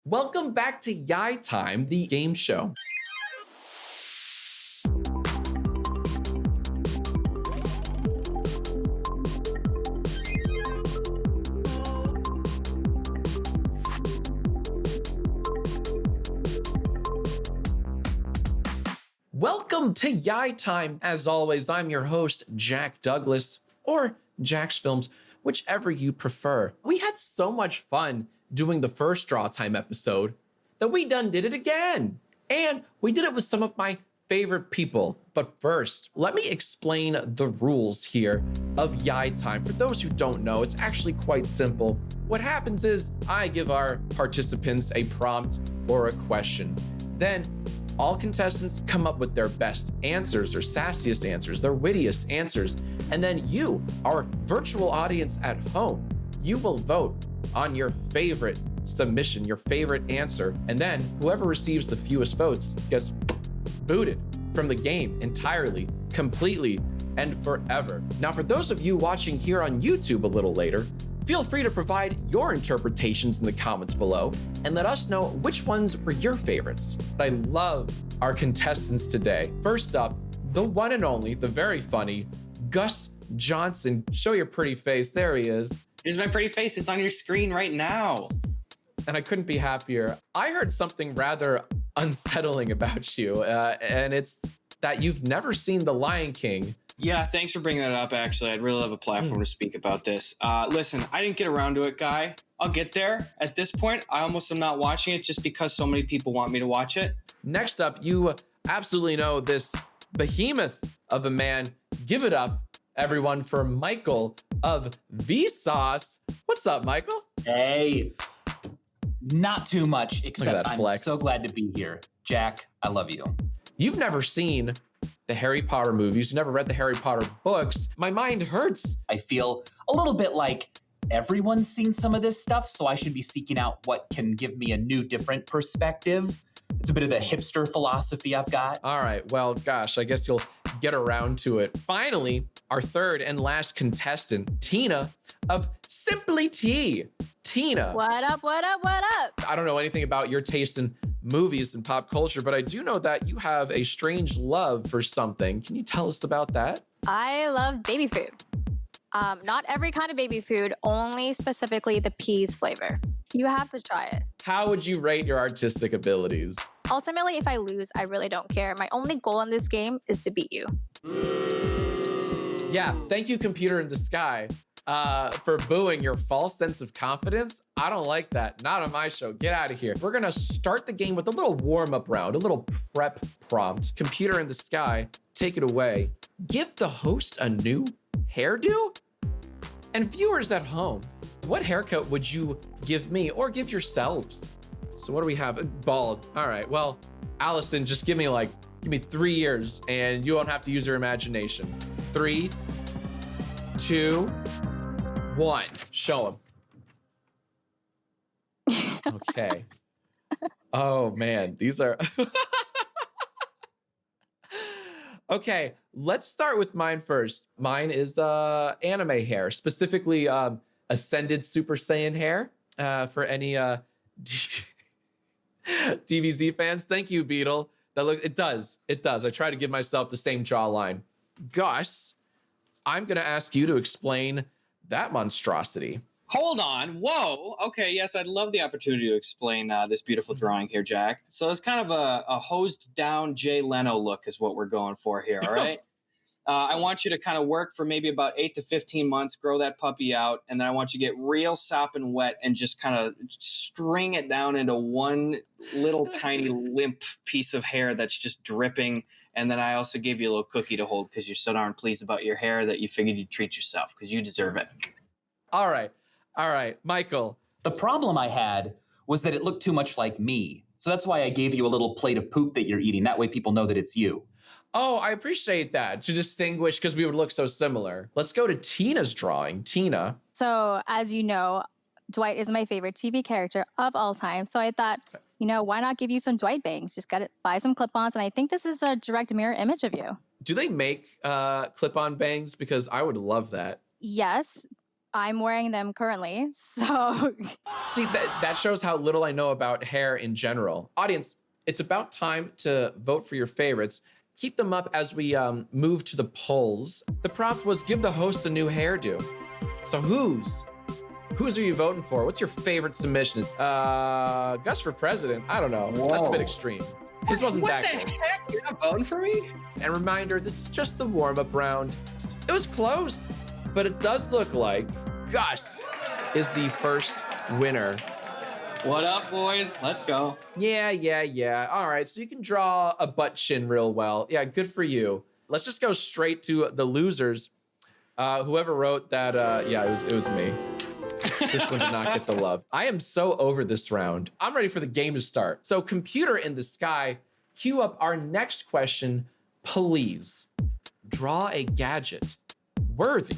Welcome back to YIAY Time, the game show. Welcome to YIAY Time. As always, I'm your host, Jack Douglas, or Jacksfilms, whichever you prefer. We had so much fun doing the first Draw Time episode that we done did it again. And we did it with some of my favorite people. But first, let me explain the rules here of YIAY Time. For those who don't know, it's actually quite simple. What happens is I give our participants a prompt or a question. Then all contestants come up with their best answers, their sassiest answers, their wittiest answers. And then you, our virtual audience at home, you will vote on your favorite submission, your favorite answer. And then whoever receives the fewest votes gets booted from the game entirely, completely, and forever. Now, for those of you watching here on YouTube a little later, feel free to provide your interpretations in the comments below and let us know which ones were your favorites. I love our contestants today. First up, the one and only, the very funny, Gus Johnson. Show your pretty face. There he is. Here's my pretty face. It's on your screen right now. And I couldn't be happier. I heard something rather unsettling about you, and it's that you've never seen The Lion King. Yeah, thanks for bringing that up, actually. I'd really love a platform to speak about this. Listen, I didn't get around to it, Guy. I'll get there. At this point, I almost am not watching it just because so many people want me to watch it. Next up, you absolutely know this behemoth of a man. Give it up, everyone, for Michael of Vsauce. What's up, Michael? Hey, not too much, except I'm flex. so glad to be here. Jack, I love you. You've never seen the Harry Potter movies. You've never read the Harry Potter books. My mind hurts. I feel a little bit like everyone's seen some of this stuff, so I should be seeking out what can give me a new, different perspective. It's a bit of the hipster philosophy I've got. All right, well, gosh, I guess you'll get around to it. Finally, our third and last contestant, Tina of Simplyteee. Tina. What up, what up, what up? I don't know anything about your taste in movies and pop culture, but I do know that you have a strange love for something. Can you tell us about that? I love baby food. Not every kind of baby food, only specifically the peas flavor. You have to try it. How would you rate your artistic abilities? Ultimately, if I lose, I really don't care. My only goal in this game is to beat you. Yeah, thank you, Computer in the Sky, for booing your false sense of confidence. I don't like that. Not on my show. Get out of here. We're gonna start the game with a little warm-up round, a little prep prompt. Computer in the Sky, take it away. Give the host a new hairdo? And viewers at home, what haircut would you give me or give yourselves? So what do we have? Bald. All right, well, Allison, just give me 3 years and you won't have to use your imagination. 3, 2, 1. Show him. Okay. Oh man, these are... Okay, let's start with mine first. Mine is anime hair, specifically Ascended Super Saiyan hair for any DBZ fans. Thank you, Beetle. It does. I try to give myself the same jawline. Gus, I'm gonna ask you to explain that monstrosity. Hold on. Whoa. Okay, yes, I'd love the opportunity to explain this beautiful drawing here, Jack. So it's kind of a hosed down Jay Leno look is what we're going for here, all right? I want you to kind of work for maybe about 8 to 15 months, grow that puppy out, and then I want you to get real sopping wet and just kind of string it down into one little tiny limp piece of hair that's just dripping. And then I also gave you a little cookie to hold because you're so darn pleased about your hair that you figured you'd treat yourself because you deserve it. All right, Michael. The problem I had was that it looked too much like me. So that's why I gave you a little plate of poop that you're eating. That way people know that it's you. Oh, I appreciate that, to distinguish because we would look so similar. Let's go to Tina's drawing. Tina. So, as you know, Dwight is my favorite TV character of all time. So I thought, why not give you some Dwight bangs? Just buy some clip-ons. And I think this is a direct mirror image of you. Do they make clip-on bangs? Because I would love that. Yes. I'm wearing them currently. So See, that shows how little I know about hair in general. Audience, it's about time to vote for your favorites. Keep them up as we move to the polls. The prompt was give the host a new hairdo. So whose are you voting for? What's your favorite submission? Gus for president? I don't know. Whoa. That's a bit extreme. His wasn't What that the good. heck? You're not voting for me? And reminder, this is just the warm-up round. It was close, but it does look like Gus is the first winner. What up, boys? Let's go. Yeah. All right, so you can draw a butt chin real well. Yeah, good for you. Let's just go straight to the losers. Whoever wrote that, yeah, it was me. This one did not get the love. I am so over this round. I'm ready for the game to start. So computer in the sky, cue up our next question, please. Draw a gadget worthy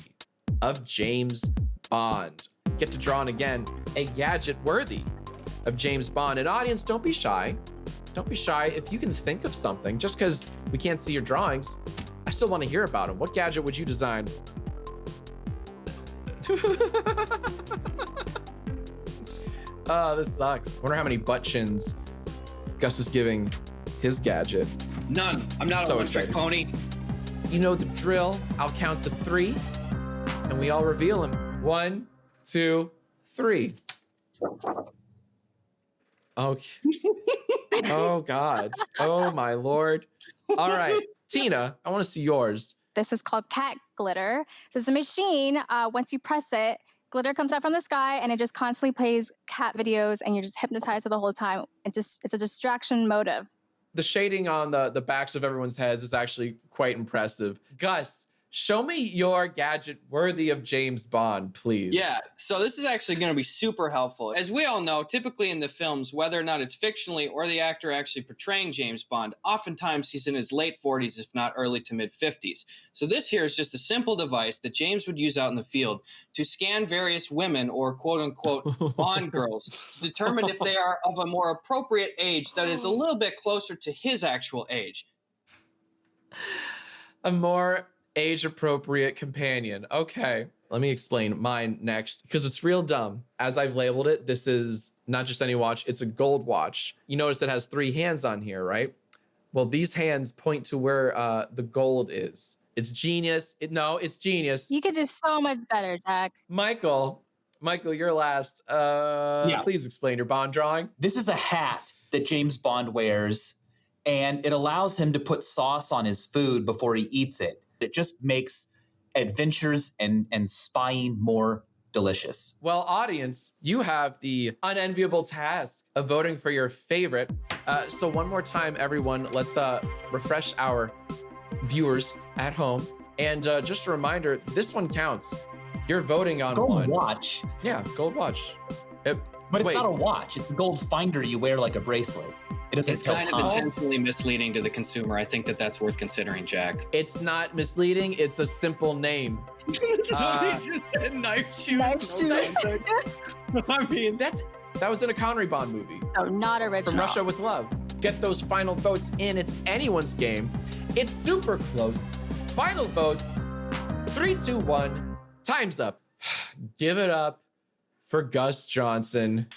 of James Bond. Get to drawing again, a gadget worthy of James Bond. And audience, don't be shy. Don't be shy. If you can think of something, just because we can't see your drawings, I still want to hear about them. What gadget would you design? Oh, this sucks. Wonder how many butt chins Gus is giving his gadget. None. I'm not So a one-trick excited. pony. You know the drill. I'll count to 3, and we all reveal him. 1, 2, 3. Okay. Oh, God. Oh, my Lord. All right. Tina, I want to see yours. this is called cat glitter. So it's a machine. Once you press it, glitter comes out from the sky and it just constantly plays cat videos and you're just hypnotized for the whole time. It's a distraction motive. The shading on the backs of everyone's heads is actually quite impressive. Gus, show me your gadget worthy of James Bond, please. Yeah, so this is actually going to be super helpful. As we all know, typically in the films, whether or not it's fictionally or the actor actually portraying James Bond, oftentimes he's in his late 40s, if not early to mid 50s. So this here is just a simple device that James would use out in the field to scan various women or quote unquote Bond girls to determine if they are of a more appropriate age that is a little bit closer to his actual age. A more age-appropriate companion. Okay, let me explain mine next because it's real dumb. As I've labeled it, this is not just any watch, it's a gold watch. You notice it has 3 hands on here, right? Well, these hands point to where the gold is. It's genius. It's genius. You could do so much better, Jack. Michael, you're last. Please explain your Bond drawing. This is a hat that James Bond wears, and it allows him to put sauce on his food before he eats it. It just makes adventures and spying more delicious. Well, audience, you have the unenviable task of voting for your favorite. So one more time, everyone, let's refresh our viewers at home. And just a reminder, this one counts. You're voting on Gold one. watch, Yeah, gold watch. but it's Wait. not a watch. It's a gold finder you wear like a bracelet. It doesn't It's tell kind of time. intentionally misleading to the consumer. I think that's worth considering, Jack. It's not misleading. It's a simple name. Somebody just said knife shoes. Knife shoes. I mean, That was in a Connery Bond movie. So not original. From Russia with Love. Get those final votes in. It's anyone's game. It's super close. Final votes. 3, 2, 1. Time's up. Give it up for Gus Johnson.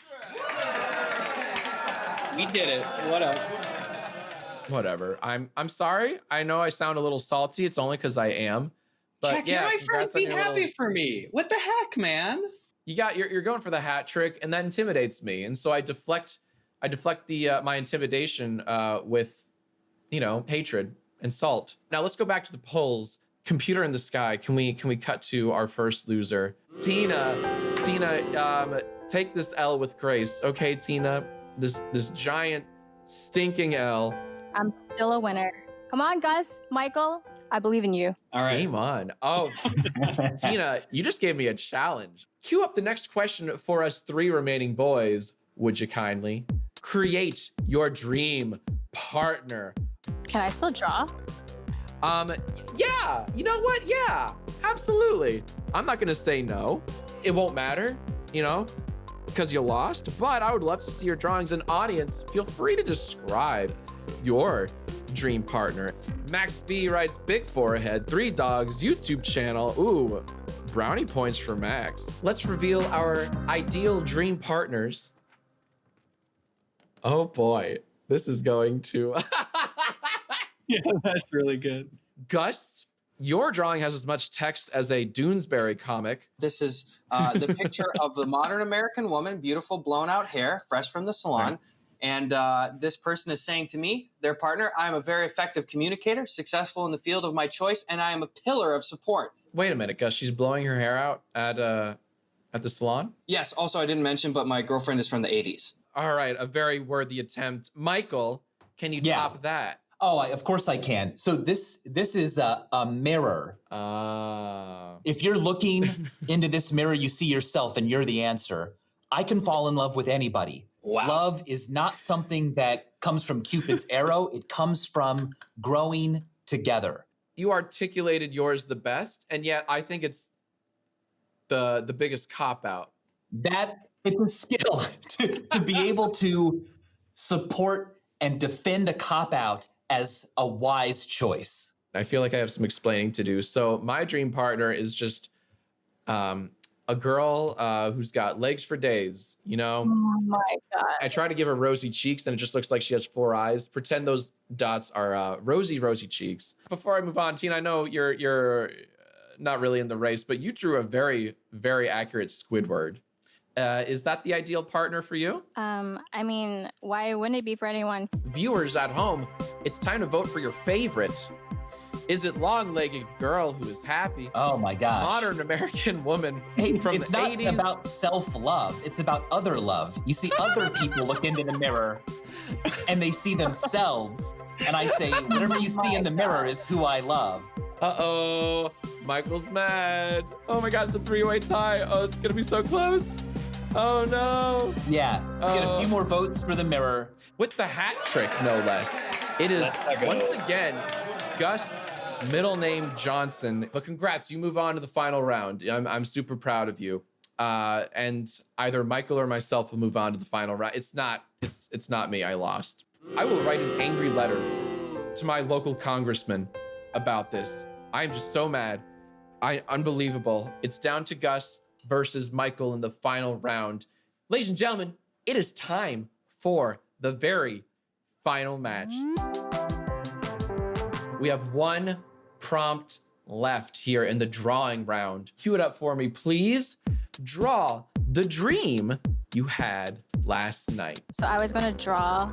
we did it. What up? Whatever. I'm sorry. I know I sound a little salty. It's only because I am. But Jack, yeah, you're my friend. congrats on Be your happy little- for me. What the heck, man? You're going for the hat trick, and that intimidates me. And so I deflect the my intimidation with hatred and salt. Now let's go back to the polls. Computer in the sky. Can we cut to our first loser? Tina, take this L with grace. Okay, Tina. This giant stinking L. I'm still a winner. Come on, Gus, Michael, I believe in you. All right. Game on. Oh, Tina, you just gave me a challenge. Cue up the next question for us 3 remaining boys, would you kindly? Create your dream partner. Can I still draw? Yeah, you know what? Yeah, absolutely. I'm not gonna say no. It won't matter, because you lost, but I would love to see your drawings. And audience, feel free to describe your dream partner. Max B writes, big forehead, 3 dogs, YouTube channel. Ooh, Brownie points for Max. Let's reveal our ideal dream partners. Oh boy, this is going to... Yeah, that's really good. Gus, your drawing has as much text as a Doonesbury comic. This is the picture of the modern American woman, beautiful blown out hair, fresh from the salon. Right. And this person is saying to me, their partner, I am a very effective communicator, successful in the field of my choice, and I am a pillar of support. Wait a minute, Gus, she's blowing her hair out at the salon? Yes, also I didn't mention, but my girlfriend is from the 80s. All right, a very worthy attempt. Michael, can you top that? Oh, of course I can. So this is a mirror. If you're looking into this mirror, you see yourself and you're the answer. I can fall in love with anybody. Wow. Love is not something that comes from Cupid's arrow. It comes from growing together. You articulated yours the best, and yet I think it's the biggest cop-out. That it's a skill to be able to support and defend a cop-out as a wise choice. I feel like I have some explaining to do. So my dream partner is just a girl who's got legs for days, you know? Oh my God. I try to give her rosy cheeks and it just looks like she has 4 eyes. Pretend those dots are rosy cheeks. Before I move on, Tina, I know you're not really in the race, but you drew a very, very accurate Squidward. Is that the ideal partner for you? I mean, why wouldn't it be for anyone? Viewers at home, it's time to vote for your favorite. Is it long-legged girl who is happy? Oh my gosh. Modern American woman Hey, from it's the not 80s? about self-love. It's about other love. You see other people look into the mirror and they see themselves. And I say, whatever you see in the mirror is who I love. Uh-oh, Michael's mad. Oh my God, it's a 3-way tie. Oh, it's gonna be so close. Oh no. Yeah, let's get a few more votes for the mirror. With the hat trick, no less. It is, once again, Gus, middle name Johnson. But congrats, you move on to the final round. I'm super proud of you. And either Michael or myself will move on to the final round. It's not me, I lost. I will write an angry letter to my local congressman about this. I am just so mad. Unbelievable. It's down to Gus versus Michael in the final round. Ladies and gentlemen, it is time for the very final match. We have one prompt left here in the drawing round. Cue it up for me, please. Draw the dream you had last night. So I was gonna draw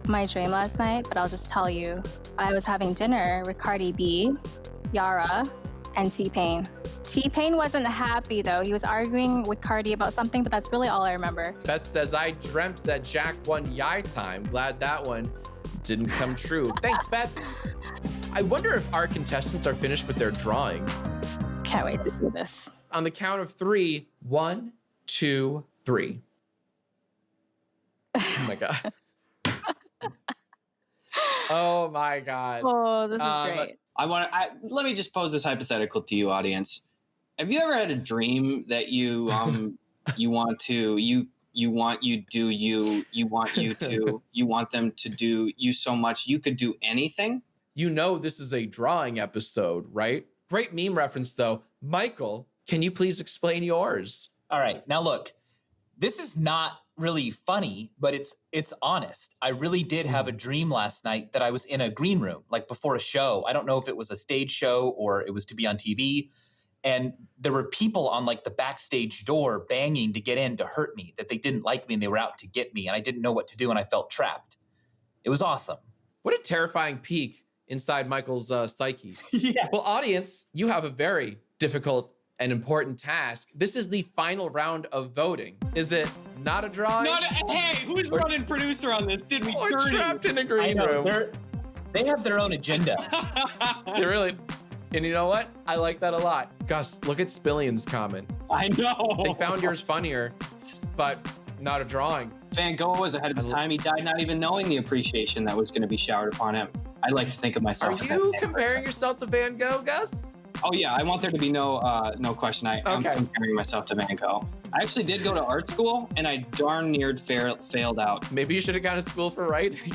my dream last night, but I'll just tell you, I was having dinner with Cardi B, Yara, and T-Pain. T-Pain wasn't happy though. He was arguing with Cardi about something, but that's really all I remember. Beth says, I dreamt that Jack won YIAY time. Glad that one didn't come true. Thanks, Beth. I wonder if our contestants are finished with their drawings. Can't wait to see this. On the count of 3, 1, 2, 3. Oh my God. Oh my God. Oh, this is great. Let me just pose this hypothetical to you, audience. Have you ever had a dream that you want them to do you so much you could do anything? You know this is a drawing episode, right? Great meme reference though. Michael, can you please explain yours? All right, now look, this is not really funny, but it's honest. I really did have a dream last night that I was in a green room, like before a show. I don't know if it was a stage show or it was to be on TV. And there were people on like the backstage door banging to get in to hurt me, that they didn't like me and they were out to get me. And I didn't know what to do and I felt trapped. It was awesome. What a terrifying peek inside Michael's psyche. Yeah. Well, audience, you have a very difficult and important task. This is the final round of voting. Is it not a drawing? Hey, who's running producer on this? Did we Or dirty? trapped in a I green know, room? they have their own agenda. They really. And you know what? I like that a lot. Gus, look at Spillion's comment. I know. They found yours funnier, but not a drawing. Van Gogh was ahead of his time. He died not even knowing the appreciation that was going to be showered upon him. I like to think of Are myself as that you same comparing person. yourself to Van Gogh, Gus? Oh yeah, I want there to be no question. I'm Okay. comparing myself to Van Gogh. I actually did go to art school, and I darn near failed out. Maybe you should have gone to school for writing.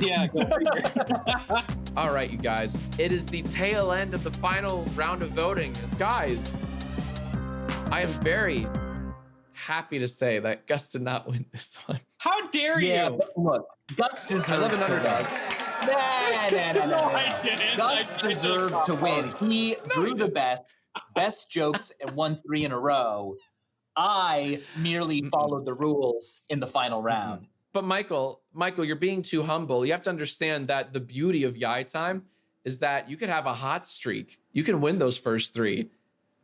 Yeah, go figure. All right, you guys. It is the tail end of the final round of voting. Guys, I am very happy to say that Gus did not win this one. How dare Yeah, you? but look, Gus deserved I love an to underdog. win. No. I didn't. Gus I didn't. deserved to win. He drew the best jokes, and won 3 in a row. I merely followed the rules in the final round. But Michael, you're being too humble. You have to understand that the beauty of YIAY time is that you could have a hot streak. You can win those first 3,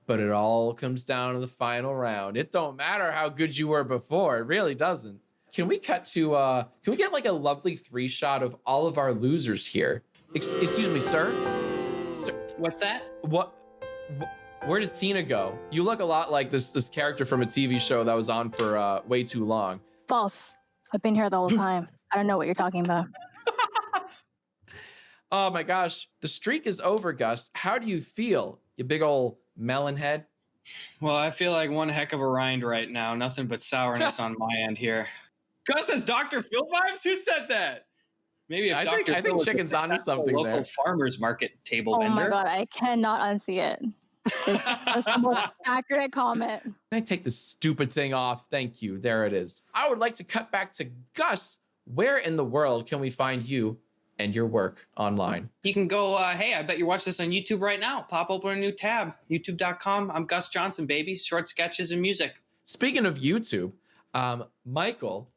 but it all comes down to the final round. It don't matter how good you were before. It really doesn't. Can we cut to, can we get like a lovely 3 shot of all of our losers here? Excuse me, sir? What's that? Where did Tina go? You look a lot like this character from a TV show that was on for way too long. False. I've been here the whole time. I don't know what you're talking about. Oh my gosh, the streak is over, Gus. How do you feel, you big old melon head? Well, I feel like one heck of a rind right now. Nothing but sourness on my end here. Gus has Dr. Phil vibes? Who said that? Maybe if I Dr. think Phil was Chicken's a onto successful something local there. farmer's market table Oh vendor. my God, I cannot unsee it. That's the most accurate comment. Can I take this stupid thing off? Thank you. There it is. I would like to cut back to Gus. Where in the world can we find you and your work online? You can go, hey, I bet you watch this on YouTube right now. Pop open a new tab, youtube.com. I'm Gus Johnson, baby. Short sketches and music. Speaking of YouTube, Michael,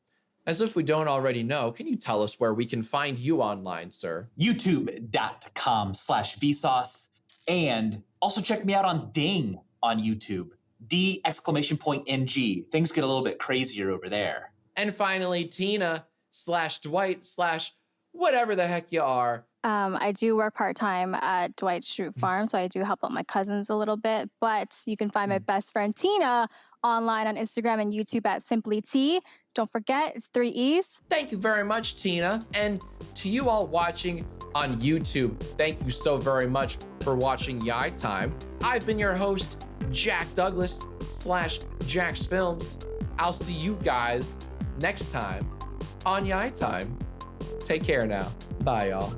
as if we don't already know, can you tell us where we can find you online, sir? YouTube.com/Vsauce. And also check me out on Ding on YouTube. D!NG. Things get a little bit crazier over there. And finally, Tina/Dwight/whatever the heck you are. I do work part-time at Dwight Schrute Farm, so I do help out my cousins a little bit. But you can find my best friend Tina online on Instagram and YouTube at Simplyteee. Don't forget, it's 3 E's. Thank you very much, Tina. And to you all watching on YouTube, thank you so very much for watching YIAY Time. I've been your host, Jack Douglas/Jacksfilms. I'll see you guys next time on YIAY Time. Take care now. Bye, y'all.